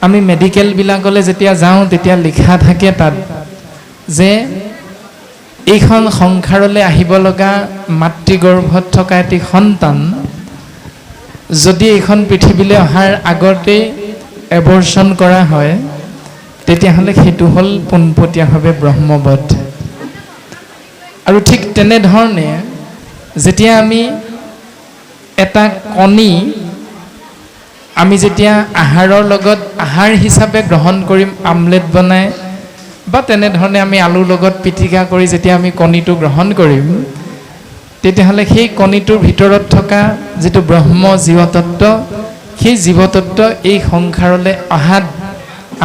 আমি মেডিকেলবিলাকলৈ যেতিয়া যাওঁ তেতিয়া লিখা থাকে তাত যে এইখন সংসাৰলৈ আহিব লগা মাতৃগৰ্ভত থকা এটি সন্তান যদি এইখন পৃথিৱীলৈ অহাৰ আগতে এবৰ্চন কৰা হয় তেতিয়াহ'লে সেইটো হ'ল পোনপটীয়াভাৱে ব্ৰহ্মবধ। আৰু ঠিক তেনেধৰণে যেতিয়া আমি এটা কণী আমি যেতিয়া আহাৰৰ লগত আহাৰ হিচাপে গ্ৰহণ কৰিম, আমলেট বনাই বা তেনেধৰণে আমি আলুৰ লগত পিটিকা কৰি যেতিয়া আমি কণীটো গ্ৰহণ কৰিম তেতিয়াহ'লে সেই কণীটোৰ ভিতৰত থকা যিটো ব্ৰহ্ম জীৱতত্ত্ব, সেই জীৱতত্ত্ব এই সংসাৰলৈ অহাত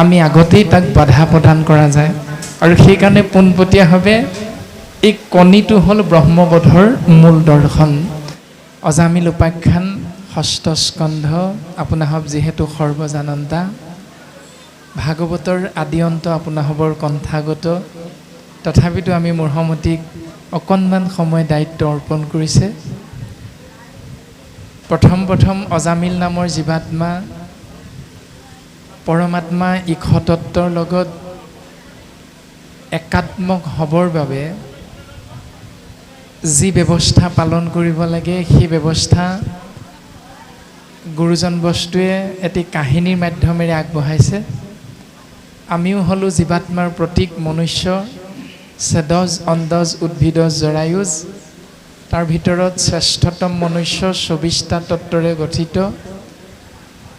আমি আগতেই তাক বাধা প্ৰদান কৰা যায়। আৰু সেইকাৰণে পোনপটীয়াভাৱে এই কণীটো হ'ল ব্ৰহ্মবধৰ মূল দৰ্শন। অজামিল উপাখ্যান ৬ষ্ঠ স্কন্ধ। আপোনাসৱ যিহেতু সৰ্বজানন্তা, ভাগৱতৰ আদি অন্ত আপোনাসৱৰ কণ্ঠাগত, তথাপিতো আমি মূঢ়মতীক অকণমান সময় দায়িত্ব অৰ্পণ কৰিছে। প্ৰথম অজামিল নামৰ জীৱাত্মা পৰমাত্মা ইক্ষতত্বৰ লগত একাত্মক হ'বৰ বাবে যি ব্যৱস্থা পালন কৰিব লাগে সেই ব্যৱস্থা গুৰুজন বস্তুৱে এটি কাহিনীৰ মাধ্যমেৰে আগবঢ়াইছে। আমিও হ'লোঁ জীৱাত্মাৰ প্ৰতীক মনুষ্য, ছেদজ অণ্ডজ উদ্ভিদজ জৰায়ুজ। তাৰ ভিতৰত শ্ৰেষ্ঠতম মনুষ্য ২৪টা তত্ত্বৰে গঠিত,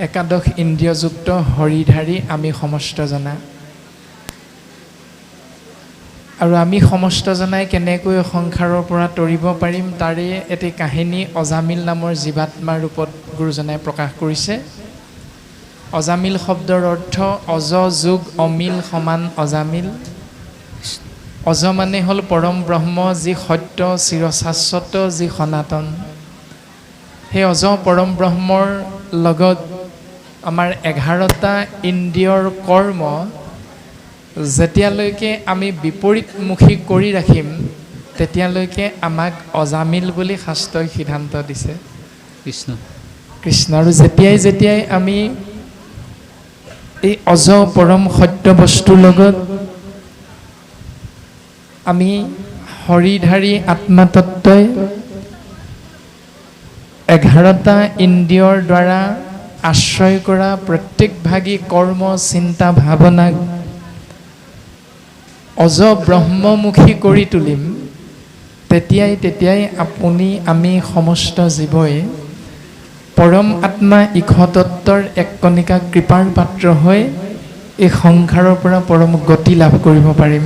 একাদশ ইন্দ্ৰিয়যুক্ত হৰিধাৰী আমি সমস্ত জনা। আৰু আমি সমস্ত জনাই কেনেকৈ সংসাৰৰ পৰা তৰিব পাৰিম তাৰে এটি কাহিনী অজামিল নামৰ জীৱাত্মাৰ ৰূপত গুৰুজনাই প্ৰকাশ কৰিছে। অজামিল শব্দৰ অৰ্থ অজ যোগ অমিল সমান অজামিল। অজ মানে হ'ল পৰম ব্ৰহ্ম, যি সত্য চিৰশাশ্বত, যি সনাতন। সেই অজ পৰম ব্ৰহ্মৰ লগত আমাৰ 11টা ইন্দ্ৰিয়ৰ কৰ্ম যেতিয়ালৈকে আমি বিপৰীতমুখী কৰি ৰাখিম তেতিয়ালৈকে আমাক অজামিল বুলি শাস্ত্ৰই সিদ্ধান্ত দিছে। কৃষ্ণ আৰু যেতিয়াই আমি এই অজ পৰম সত্য বস্তুৰ লগত আমি হৰিধাৰী আত্মাতত্ত্বই 11টা ইন্দ্ৰিয়ৰ দ্বাৰা আশ্ৰয় কৰা প্ৰত্যেকভাগী কৰ্ম চিন্তা ভাৱনাক অজ ব্ৰহ্মমুখী কৰি তুলিম, তেতিয়াই আপুনি আমি সমস্ত জীৱই পৰম আত্মা ইক্ষতত্ত্বৰ এক কণিকা কৃপাৰ পাত্ৰ হৈ এই সংসাৰৰ পৰা পৰম গতি লাভ কৰিব পাৰিম।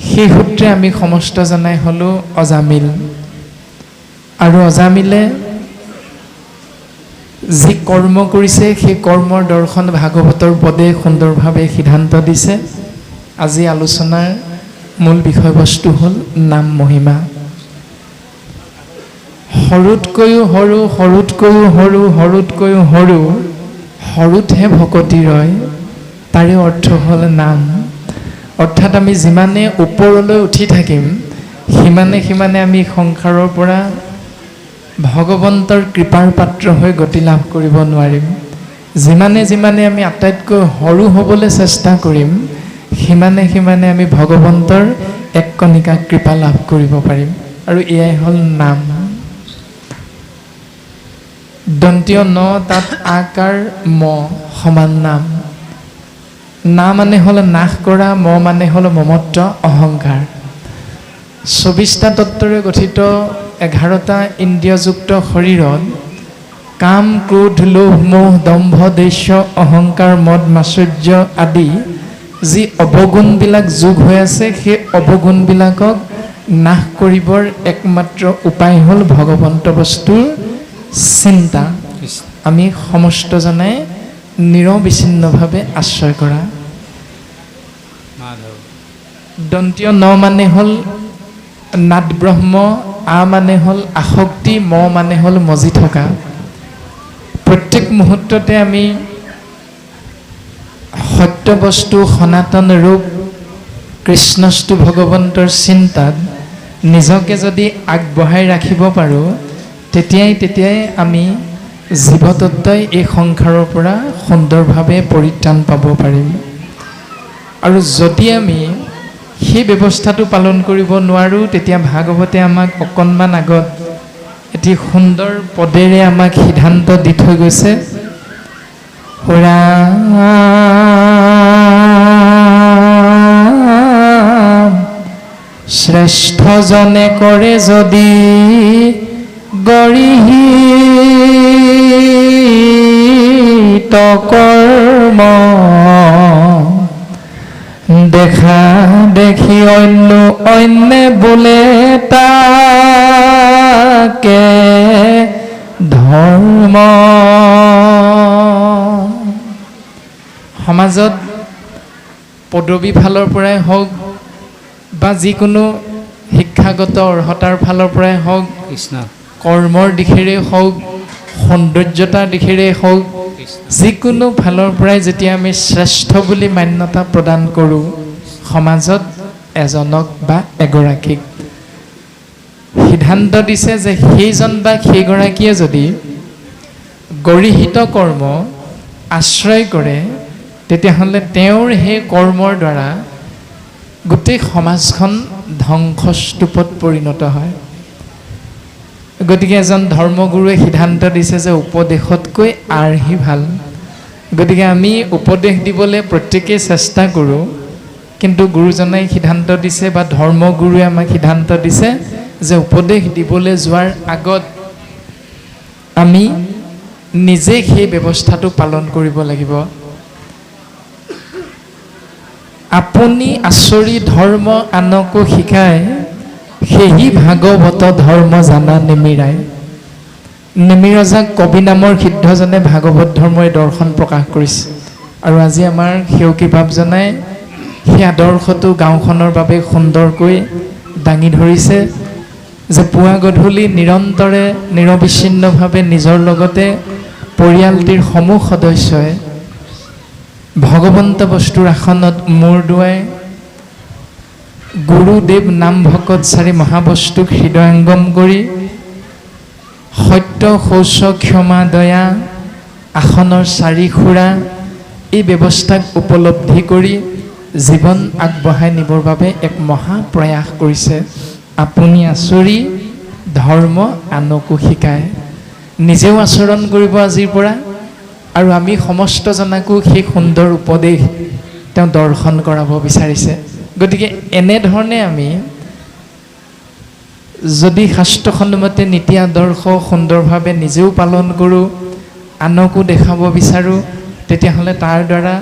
সেই সূত্ৰে আমি সমস্ত জনাই হ'লোঁ অজামিল। আৰু অজামিলে যি কৰ্ম কৰিছে সেই কৰ্মৰ দৰ্শন ভাগৱতৰ পদে সুন্দৰভাৱে সিদ্ধান্ত দিছে। আজি আলোচনাৰ মূল বিষয়বস্তু হ'ল নাম মহিমা। সৰুতকৈও সৰু, সৰুতকৈও সৰু, সৰুতকৈও সৰু, সৰুতহে ভকতি ৰয়, তাৰে অৰ্থ হ'ল নাম। অৰ্থাৎ আমি যিমানে ওপৰলৈ উঠি থাকিম সিমানে আমি সংসাৰৰ পৰা ভগৱন্তৰ কৃপাৰ পাত্ৰ হৈ গতি লাভ কৰিব নোৱাৰিম। যিমানে আমি আটাইতকৈ সৰু হ'বলৈ চেষ্টা কৰিম সিমানে আমি ভগৱন্তৰ এক কণিকা কৃপা লাভ কৰিব পাৰিম। আৰু এয়াই হ'ল নাম। দন্তীয় ন তাত আকাৰ ম সমান নাম। না মানে হ'ল নাশ কৰা, ম মানে হ'ল মমত্ব অহংকাৰ। ২৪টা তত্ত্বৰে গঠিত 11টা ইন্দ্ৰিয়যুক্ত শৰীৰত কাম ক্ৰোধ লোভ মোহ দম্ভ দৈস্য অহংকাৰ মদ মাচুৰ্য আদি যি অৱগুণবিলাক যোগ হৈ আছে সেই অৱগুণবিলাকক নাশ কৰিবৰ একমাত্ৰ উপায় হ'ল ভগৱন্ত বস্তুৰ চিন্তা। আমি সমস্ত জনাই নিৰবিচ্ছিন্নভাৱে আশ্ৰয় কৰা। দন্তীয় ন মানে হ'ল নাদ ব্ৰহ্ম, আ মানে হ'ল আসক্তি, ম মানে হ'ল মজি থকা। প্ৰত্যেক মুহূৰ্ততে আমি সত্য বস্তু সনাতন ৰূপ কৃষ্ণস্তু ভগৱন্তৰ চিন্তাত নিজকে যদি আগবঢ়াই ৰাখিব পাৰোঁ তেতিয়াই আমি জীৱতত্বই এই সংসাৰৰ পৰা সুন্দৰভাৱে পৰিত্ৰাণ পাব পাৰিম। আৰু যদি আমি সেই ব্যৱস্থাটো পালন কৰিব নোৱাৰোঁ, তেতিয়া ভাগৱতে আমাক অকণমান আগত এটি সুন্দৰ পদেৰে আমাক সিদ্ধান্ত দি থৈ গৈছে। শ্ৰেষ্ঠজনে কৰে যদি গৰিহীত কৰ্ম, দেখা দেখি অন্যে বোলে তাকে ধৰ্ম। সমাজত পদবী ফালৰ পৰাই হওক বা যিকোনো শিক্ষাগত অৰ্হতাৰ ফালৰ পৰাই হওক, কৰ্মৰ দিশেৰে হওক, সৌন্দৰ্যতাৰ দিশেৰে হওক, যিকোনো ফালৰ পৰাই যেতিয়া আমি শ্ৰেষ্ঠ বুলি মান্যতা প্ৰদান কৰোঁ সমাজত এজনক বা এগৰাকীক, সিদ্ধান্ত দিছে যে সেইজন বা সেইগৰাকীয়ে যদি গৰিহীত কৰ্ম আশ্ৰয় কৰে, তেতিয়াহ'লে তেওঁৰ সেই কৰ্মৰ দ্বাৰা গোটেই সমাজখন ধ্বংসস্তূপত পৰিণত হয়। গতিকে এজন ধৰ্মগুৰুৱে সিদ্ধান্ত দিছে যে উপদেশতকৈ আৰ্হি ভাল। গতিকে আমি উপদেশ দিবলৈ প্ৰত্যেকেই চেষ্টা কৰোঁ, কিন্তু গুৰুজনাই সিদ্ধান্ত দিছে বা ধৰ্মগুৰুৱে আমাক সিদ্ধান্ত দিছে যে উপদেশ দিবলৈ যোৱাৰ আগত আমি নিজে সেই ব্যৱস্থাটো পালন কৰিব লাগিব। আপুনি আচৰি ধৰ্ম আনকো শিকায়, সেহি ভাগৱত ধৰ্ম জানা নিমিৰাই। নিমিৰজাক কবি নামৰ সিদ্ধজনে ভাগৱত ধৰ্মৰ দৰ্শন প্ৰকাশ কৰিছে। আৰু আজি আমাৰ সেউকী বাপজনাই সেই আদৰ্শটো গাঁওখনৰ বাবে সুন্দৰকৈ দাঙি ধৰিছে যে পুৱা গধূলি নিৰন্তৰে নিৰবিচ্ছিন্নভাৱে নিজৰ লগতে পৰিয়ালটিৰ সমূহ সদস্যই ভগৱন্ত বস্তুৰ আসনত মূৰ দুৱাই গুৰুদেৱ নাম ভকত চাৰি মহাবস্তুক হৃদয়ংগম কৰি সত্য শৌচ ক্ষমা দয়া আসনৰ চাৰি খুৰা এই ব্যৱস্থাক উপলব্ধি কৰি জীৱন আগবঢ়াই নিবৰ বাবে এক মহাপ্ৰয়াস কৰিছে। আপুনি আচৰি ধৰ্ম আনকো শিকায়, নিজেও আচৰণ কৰিব আজিৰ পৰা, আৰু আমি সমস্তজনাকো সেই সুন্দৰ উপদেশ তেওঁ দৰ্শন কৰাব বিচাৰিছে। গতিকে এনেধৰণে আমি যদি শাস্ত্ৰসন্মতে নীতি আদৰ্শ সুন্দৰভাৱে নিজেও পালন কৰোঁ, আনকো দেখাব বিচাৰোঁ, তেতিয়াহ'লে তাৰ দ্বাৰা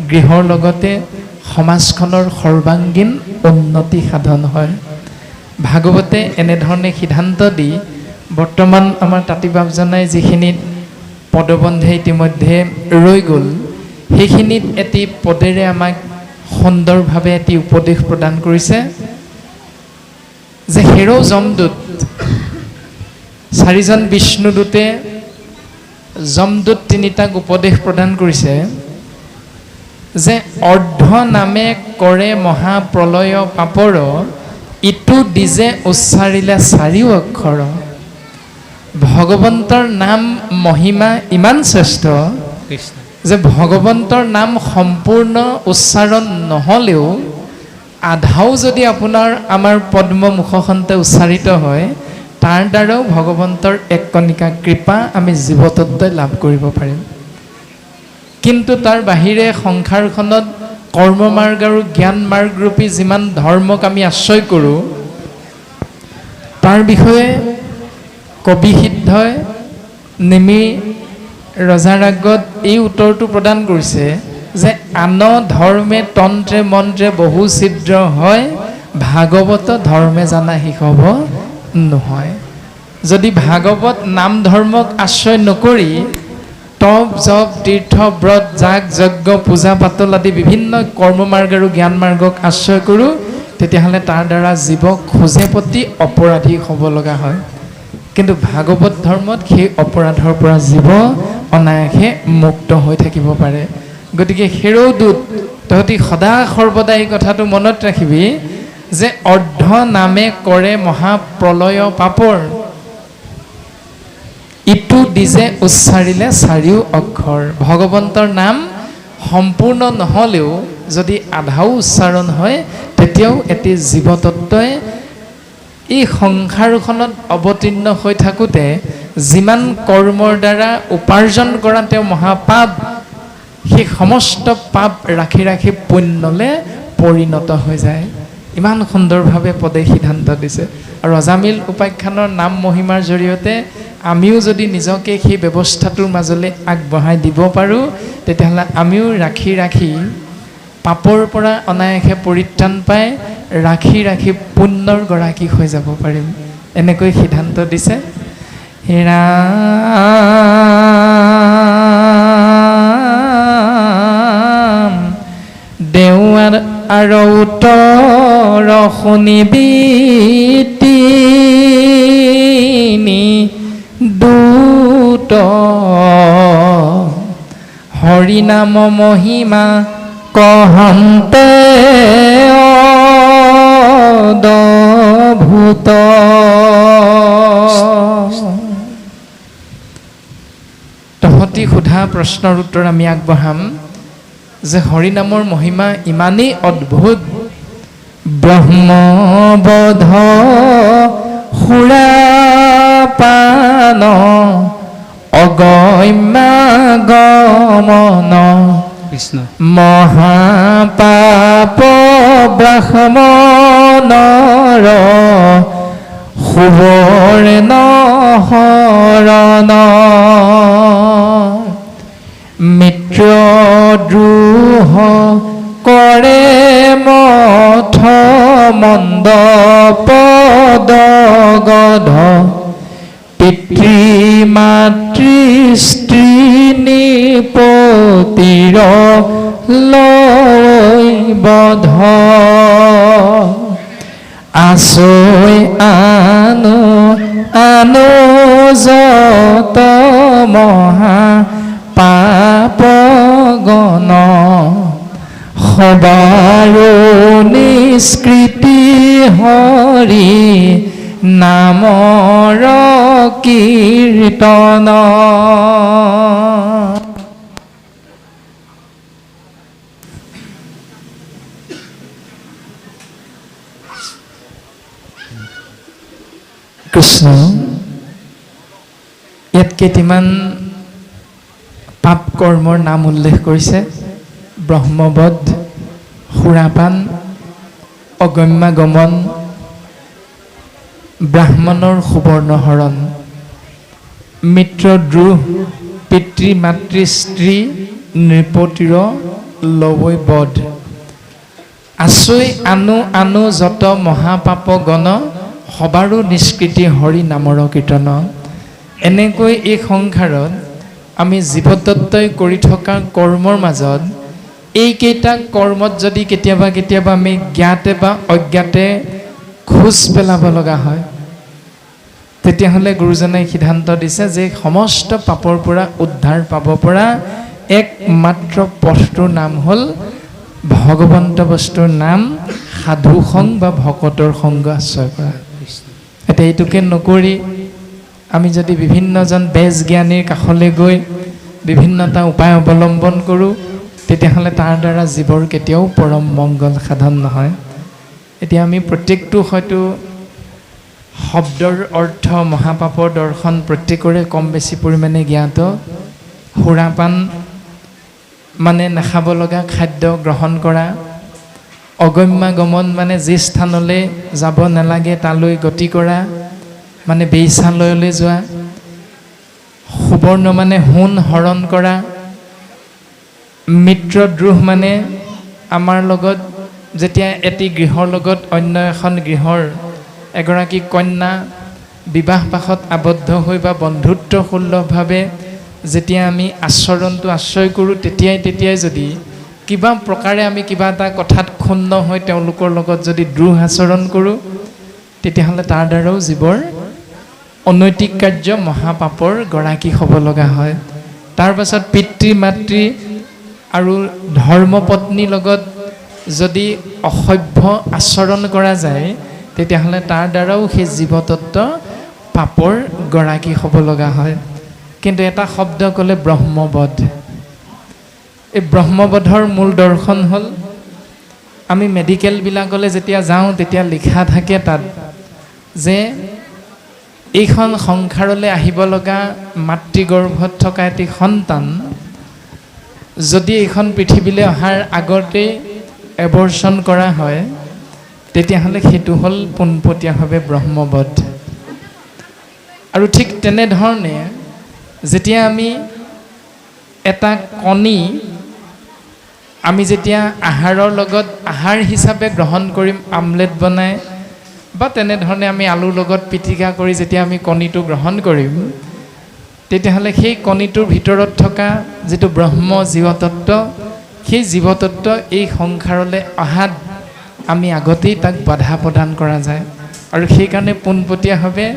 গৃহৰ লগতে সমাজখনৰ সৰ্বাংগীন উন্নতি সাধন হয়। ভাগৱতে এনেধৰণে সিদ্ধান্ত দি বৰ্তমান আমাৰ তাঁতী বাপজনাই যিখিনিত পদবন্ধে ইতিমধ্যে ৰৈ গ'ল, সেইখিনিত এটি পদেৰে আমাক সুন্দৰভাৱে এটি উপদেশ প্ৰদান কৰিছে যে হেৰ' যমদূত, চাৰিজন বিষ্ণুদূতে যমদূত তিনিটাক উপদেশ প্ৰদান কৰিছে যে অৰ্ধ নামে কৰে মহাপ্ৰলয় পাপৰ, ইটো দিজে উচ্চাৰিলে চাৰিও অক্ষৰ। ভগৱন্তৰ নাম মহিমা ইমান শ্ৰেষ্ঠ যে ভগৱন্তৰ নাম সম্পূৰ্ণ উচ্চাৰণ নহ'লেও আধাও যদি আপোনাৰ আমাৰ পদ্ম মুখখনতে উচ্চাৰিত হয়, তাৰ দ্বাৰাও ভগৱন্তৰ এক কণিকা কৃপা আমি জীৱতত্বই লাভ কৰিব পাৰিম। কিন্তু তাৰ বাহিৰে সংসাৰখনত কৰ্মমাৰ্গ আৰু জ্ঞান মাৰ্গৰূপী যিমান ধৰ্মক আমি আশ্ৰয় কৰোঁ, তাৰ বিষয়ে কবি সিদ্ধই নিমি ৰজাৰ আগত এই উত্তৰটো প্ৰদান কৰিছে যে আন ধৰ্মে তন্ত্ৰে মন্ত্ৰে বহু ছিদ্ৰ হয়, ভাগৱত ধৰ্মে জানা শিষভ নহয়। যদি ভাগৱত নাম ধৰ্মক আশ্ৰয় নকৰি তপ জপ তীৰ্থ ব্ৰত যাগ যজ্ঞ পূজা পাতল আদি বিভিন্ন কৰ্মমাৰ্গ আৰু জ্ঞান মাৰ্গক আশ্ৰয় কৰোঁ, তেতিয়াহ'লে তাৰ দ্বাৰা জীৱক খোজে প্ৰতি অপৰাধী হ'ব লগা হয়। কিন্তু ভাগৱত ধৰ্মত সেই অপৰাধৰ পৰা জীৱ অনায়াসে মুক্ত হৈ থাকিব পাৰে। গতিকে হেৰ' দূত, তহঁতি সদা সৰ্বদা এই কথাটো মনত ৰাখিবি যে অৰ্ধ নামে কৰে মহাপ্ৰলয় পাপৰ। ইটো দিজে উচ্চাৰিলে চাৰিও অক্ষৰ। ভগৱন্তৰ নাম সম্পূৰ্ণ নহ'লেও যদি আধাও উচ্চাৰণ হয় তেতিয়াও এটি জীৱতত্বই এই সংসাৰখনত অৱতীৰ্ণ হৈ থাকোঁতে যিমান কৰ্মৰ দ্বাৰা উপাৰ্জন কৰা তেওঁ মহাপাপ, সেই সমস্ত পাপ ৰাখি ৰাখি পুণ্যলৈ পৰিণত হৈ যায়। ইমান সুন্দৰভাৱে পদে সিদ্ধান্ত দিছে। আৰু অজামিল উপাখ্যানৰ নাম মহিমাৰ জৰিয়তে আমিও যদি নিজকে সেই ব্যৱস্থাটোৰ মাজলৈ আগবঢ়াই দিব পাৰোঁ তেতিয়াহ'লে আমিও ৰাখি ৰাখি পাপৰ পৰা অনায়াসে পৰিত্ৰাণ পাই ৰাখি ৰাখি পুণ্যৰ গৰাকী হৈ যাব পাৰিম। এনেকৈ সিদ্ধান্ত দিছে। ৰাম দেৱাৰ আৰু উত্তৰ শুনিবি তিনি দূত হৰিনাম মহিমা কহন্তে অদভূত। তহঁতি সোধা প্ৰশ্নৰ উত্তৰ আমি আগবঢ়াম যে হৰিনামৰ মহিমা ইমানেই অদ্ভুত। ব্ৰহ্মবধ সুৰাপান অগম্যাগমন মহাপাপ ব্ৰাহ্মণৰ সুবৰ্ণ হৰণ মিত্ৰদ্ৰোহ কৰে মঠ মণ্ডপদগধ পিতৃ মাতৃ স্ত্ৰী নিপতিৰ লৈ বধ আছৈ আনো আনো যত মহা পাপ গণ সবাৰো নিষ্কৃতি হৰি নামৰ কীৰ্তন। কৃষ্ণ ইয়াত কেইটিমান পাপ কৰ্মৰ নাম উল্লেখ কৰিছে। ব্ৰহ্মবধ, সুৰাপান, অগম্যাগমন, ব্ৰাহ্মণৰ সুবৰ্ণহৰণ, মিত্ৰদ্ৰোহ, পিতৃ মাতৃ স্ত্ৰী নৃপতিৰ লৱৈ বধ, আছৈ আনো আনো যত মহাপাপ গণ সবাৰো নিষ্কৃতি হৰি নামৰ কীৰ্তন। এনেকৈ এই সংসাৰত আমি জীৱতত্বই কৰি থকা কৰ্মৰ মাজত এইকেইটা কৰ্মত যদি কেতিয়াবা কেতিয়াবা আমি জ্ঞাতে বা অজ্ঞাতে খোজ পেলাব লগা হয় তেতিয়াহ'লে গুৰুজনাই সিদ্ধান্ত দিছে যে সমস্ত পাপৰ পৰা উদ্ধাৰ পাব পৰা একমাত্ৰ পথটোৰ নাম হ'ল ভগৱন্ত বস্তুৰ নাম সাধু সংগ বা ভকতৰ সংগ আশ্ৰয় কৰা। এতিয়া এইটোকে নকৰি আমি যদি বিভিন্নজন বেজ জ্ঞানীৰ কাষলৈ গৈ বিভিন্নটা উপায় অৱলম্বন কৰোঁ তেতিয়াহ'লে তাৰ দ্বাৰা জীৱৰ কেতিয়াও পৰম মংগল সাধন নহয়। এতিয়া আমি প্ৰত্যেকটো হয়তো শব্দৰ অৰ্থ মহাপাপৰ দৰ্শন প্ৰত্যেকৰে কম বেছি পৰিমাণে জ্ঞাত। সুৰাপান মানে নাখাব লগা খাদ্য গ্ৰহণ কৰা, অগম্যাগমন মানে যি স্থানলৈ যাব নালাগে তালৈ গতি কৰা মানে বেইচালয়লৈ যোৱা, সুবৰ্ণ মানে সোণ হৰণ কৰা, মিত্ৰদ্ৰোহ মানে আমাৰ লগত যেতিয়া এটি গৃহৰ লগত অন্য এখন গৃহৰ এগৰাকী কন্যা বিবাহ পাশত আবদ্ধ হৈ বা বন্ধুত্বসুলভভাৱে যেতিয়া আমি আচৰণটো আশ্ৰয় কৰোঁ তেতিয়াই যদি কিবা প্ৰকাৰে আমি কিবা এটা কথাত ক্ষুণ্ণ হৈ তেওঁলোকৰ লগত যদি দ্ৰোহ আচৰণ কৰোঁ তেতিয়াহ'লে তাৰ দ্বাৰাও জীৱৰ অনৈতিক কাৰ্য মহাপাপৰ গৰাকী হ'ব লগা হয়। তাৰ পাছত পিতৃ মাতৃ আৰু ধৰ্মপত্নীৰ লগত যদি অসভ্য আচৰণ কৰা যায় তেতিয়াহ'লে তাৰ দ্বাৰাও সেই জীৱতত্ব পাপৰ গৰাকী হ'ব লগা হয়। কিন্তু এটা শব্দ ক'লে ব্ৰহ্মবধ। এই ব্ৰহ্মবধৰ মূল দৰ্শন হ'ল আমি মেডিকেলবিলাকলৈ যেতিয়া যাওঁ তেতিয়া লিখা থাকে তাত যে এইখন সংসাৰলৈ আহিব লগা মাতৃগৰ্ভত থকা এটি সন্তান যদি এইখন পৃথিৱীলৈ অহাৰ আগতেই এবৰ্চন কৰা হয় তেতিয়াহ'লে সেইটো হ'ল পোনপটীয়াভাৱে ব্ৰহ্মবধ। আৰু ঠিক তেনেধৰণে যেতিয়া আমি এটা কণী আমি যেতিয়া আহাৰৰ লগত আহাৰ হিচাপে গ্ৰহণ কৰিম, আমলেট বনাই বা তেনেধৰণে আমি আলুৰ লগত পিটিকা কৰি যেতিয়া আমি কণীটো গ্ৰহণ কৰিম তেতিয়াহ'লে সেই কণীটোৰ ভিতৰত থকা যিটো ব্ৰহ্ম জীৱতত্ত্ব, সেই জীৱতত্ত্ব এই সংসাৰলৈ অহাত আমি আগতেই তাক বাধা প্ৰদান কৰা যায়। আৰু সেইকাৰণে পোনপটীয়াভাৱে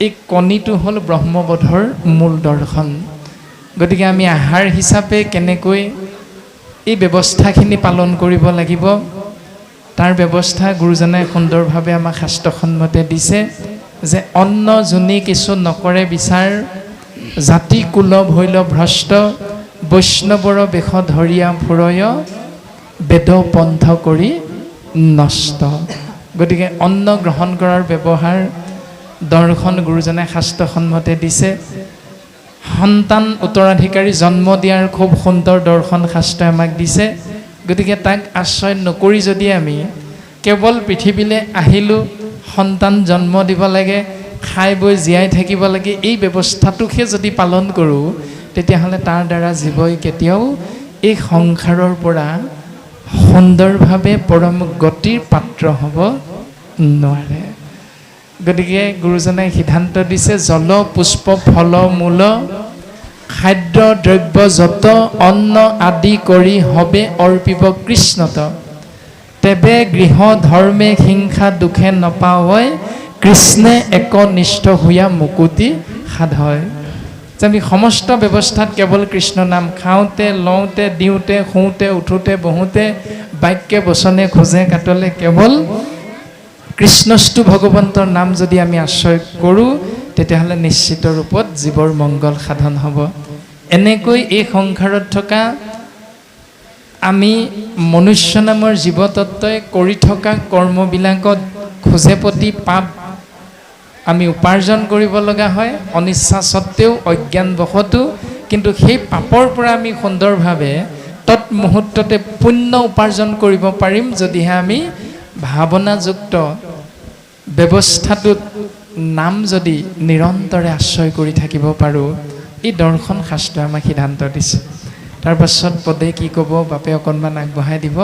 এই কণীটো হ'ল ব্ৰহ্মবধৰ মূল দৰ্শন। গতিকে আমি আহাৰ হিচাপে কেনেকৈ এই ব্যৱস্থাখিনি পালন কৰিব লাগিব তাৰ ব্যৱস্থা গুৰুজনাই সুন্দৰভাৱে আমাক শাস্ত্ৰসন্মতে দিছে যে অন্ন যোনি কিছু নকৰে বিচাৰ, জাতি কুল ভৈল ভ্ৰষ্ট, বৈষ্ণৱৰ বেশ ধৰিয়া ফুৰয়, বেদ পন্থ কৰি নষ্ট। গতিকে অন্ন গ্ৰহণ কৰাৰ ব্যৱহাৰ দৰ্শন গুৰুজনাই শাস্ত্ৰসন্মতে দিছে। সন্তান উত্তৰাধিকাৰী জন্ম দিয়াৰ খুব সুন্দৰ দৰ্শন শাস্ত্ৰই আমাক দিছে। গতিকে তাক আশ্ৰয় নকৰি যদি আমি কেৱল পৃথিৱীলৈ আহিলোঁ, সন্তান জন্ম দিব লাগে, খাই বৈ জীয়াই থাকিব লাগে, এই ব্যৱস্থাটোকহে যদি পালন কৰোঁ তেতিয়াহ'লে তাৰ দ্বাৰা জীৱই কেতিয়াও এই সংসাৰৰ পৰা সুন্দৰভাৱে পৰম গতিৰ পাত্ৰ হ'ব নোৱাৰে। গতিকে গুৰুজনাই সিদ্ধান্ত দিছে জল পুষ্প ফল মূল খাদ্য দ্ৰব্য যত অন্ন আদি কৰি হবে অৰ্পিব কৃষ্ণত, তেবে গৃহ ধৰ্মে হিংসা দুখে নপাৱয়, কৃষ্ণে একনিষ্ঠ হৈয়া মুকুতি সাধয়। যে আমি সমস্ত ব্যৱস্থাত কেৱল কৃষ্ণ নাম খাওঁতে লওঁতে দিওঁতে শুওঁতে উঠোঁতে বহোঁতে বাক্যে বচনে খোজে কাটলে কেৱল কৃষ্ণস্তু ভগৱন্তৰ নাম যদি আমি আশ্ৰয় কৰোঁ তেতিয়াহ'লে নিশ্চিত ৰূপত জীৱৰ মংগল সাধন হ'ব। এনেকৈ এই সংসাৰত থকা আমি মনুষ্য নামৰ জীৱতত্ত্বই কৰি থকা কৰ্মবিলাকত খোজেপতি পাপ আমি উপাৰ্জন কৰিব লগা হয় অনিচ্ছা সত্ত্বেও অজ্ঞানবশতো, কিন্তু সেই পাপৰ পৰা আমি সুন্দৰভাৱে তৎমুহূৰ্ততে পুণ্য উপাৰ্জন কৰিব পাৰিম যদিহে আমি ভাৱনাযুক্ত ব্যৱস্থাটোত নাম যদি নিৰন্তৰে আশ্ৰয় কৰি থাকিব পাৰোঁ। এই দৰ্শন শাস্ত্ৰই আমাক সিদ্ধান্ত দিছে। তাৰ পাছত পদে কি ক'ব বাপে অকণমান আগবঢ়াই দিব।